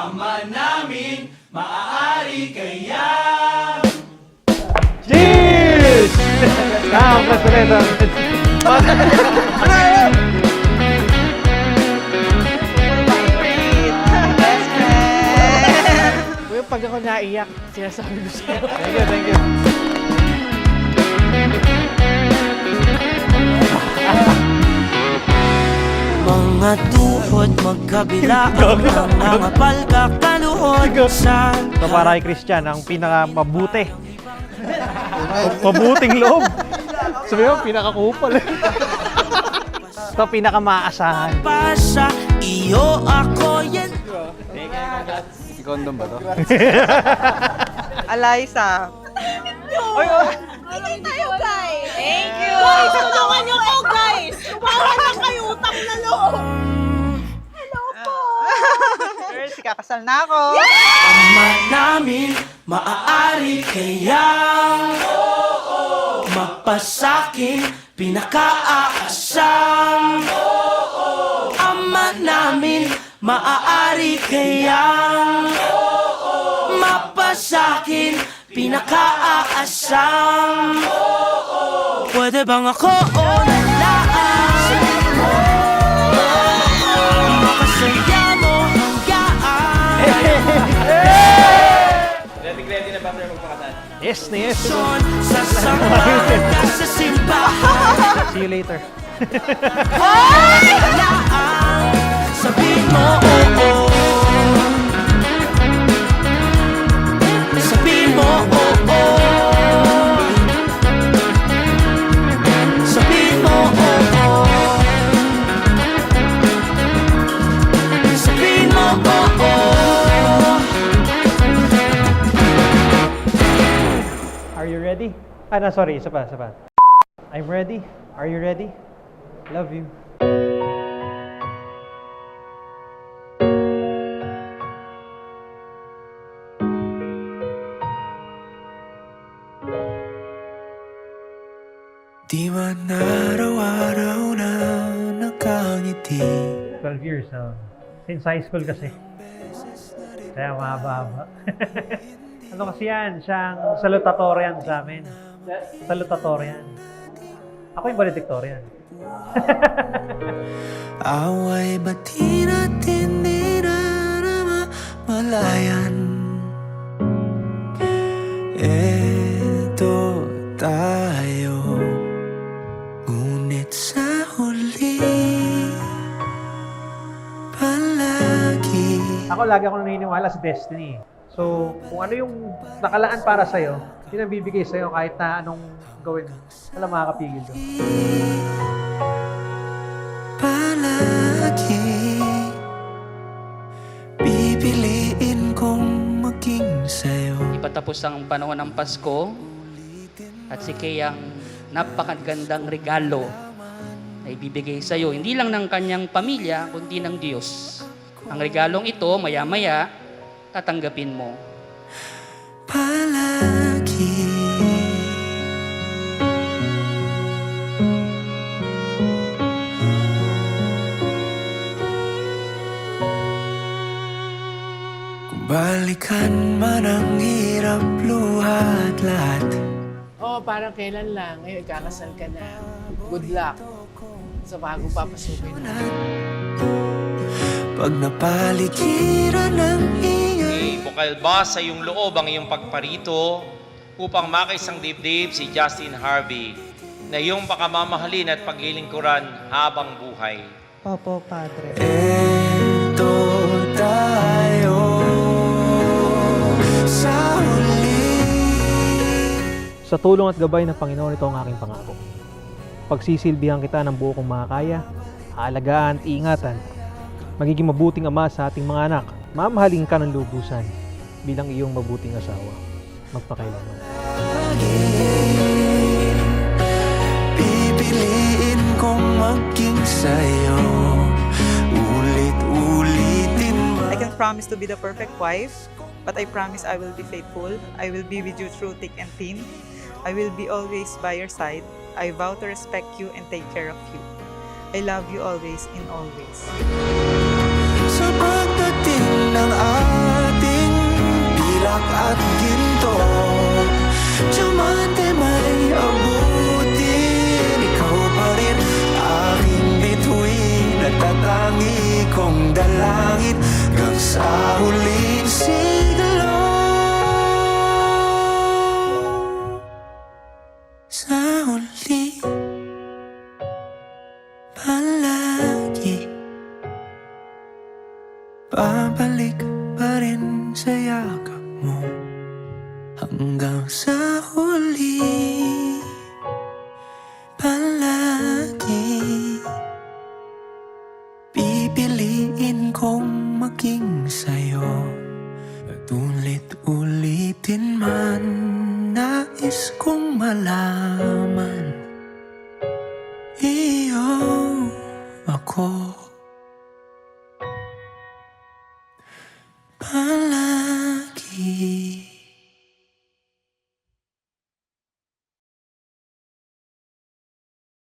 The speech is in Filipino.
Ama namin, maaari kaya. Cheers! Presidente. Pag ako naiyak, sinasabi ko sa'yo. Thank you. Mga tuhod magkabila ang mga palkakaluhod sa Ito para kay Christian, ang pinakamabuti. Mabuting loob. Sabi mo, pinakakupal. Ito, pinakamaasahan. pasa. Iyo ako yan. Condom ba to? Eliza. Hindi tayo, guys! Thank you! Guys, tulungan niyo ko, guys! Tumawa na kayo, utang na loob! Hello po! First, kakasal na ako. Ama namin, maaari kaya magpasakin, pinakaasam. Ama namin, maaari kaya mapasakin, pinakaasam. Pwede bang ako o nalaan? Makasaya mo hanggaan. Ready na ba kayo magpakatan? Yes. Sa sambahan ka sa simbahan. See you later. Sabihin mo oo. Sabihin mo oo. Sabihin mo oo. Sabihin mo oo. Are you ready? Sorry, isa pa. I'm ready. Are you ready? Love you. Di man araw-araw na nakangiti. 12 years, since high school kasi. Kaya mahaba-haba. Ano kasi yan? Siyang salutatorian sa amin. Salutatorian. Ako yung valedictorian. Away bati natin di na malayan. Eto tayo, ngunit sa huli palagi. Ako lagi ako naniniwala sa destiny. So, kung ano yung nakalaan para sa'yo, yun ang bibigay sa'yo kahit na anong gawin mo. Wala makakapigil doon. Palagi pipiliin kong maging sa'yo. Ipatapos ang panahon ng Pasko at si Kay ang napakagandang regalo na ibibigay sa iyo, hindi lang ng kanyang pamilya, kundi ng Diyos. Ang regalong ito, maya-maya, tatanggapin mo. Palagi kung balikan man ang hirap luhat lahat. Oo, parang kailan lang. Ngayon, kakasal ka na. Good luck sa bagong papasukin mo. Pag napaligiran ng ingay. Ibukalba sa iyong loob ang iyong pagparito upang makaisang dibdib si Justin Harvey na iyong pakamamahalin at paglilingkuran habang buhay. Opo, Padre. Eto tayo sa huli. Sa tulong at gabay ng Panginoon, ito ang aking pangako. Pagsisilbihan kita ng buo kong makakaya, aalagaan at ingatan. Magiging mabuting ama sa ating mga anak. Mamahalin ka ng lubusan bilang iyong mabuting asawa. Magpakailanman. Pipiliin kong maging sa'yo. Ulit-ulitin mo. I can promise to be the perfect wife, but I promise I will be faithful. I will be with you through thick and thin. I will be always by your side. I vow to respect you and take care of you. I love you always in all ways. Sa pagdating ng araw Babalik pa rin sa yakap mo hanggang sa huli. Palagi pipiliin kong maging sa'yo, at ulit-ulitin man nais kong malaman, iyo ako.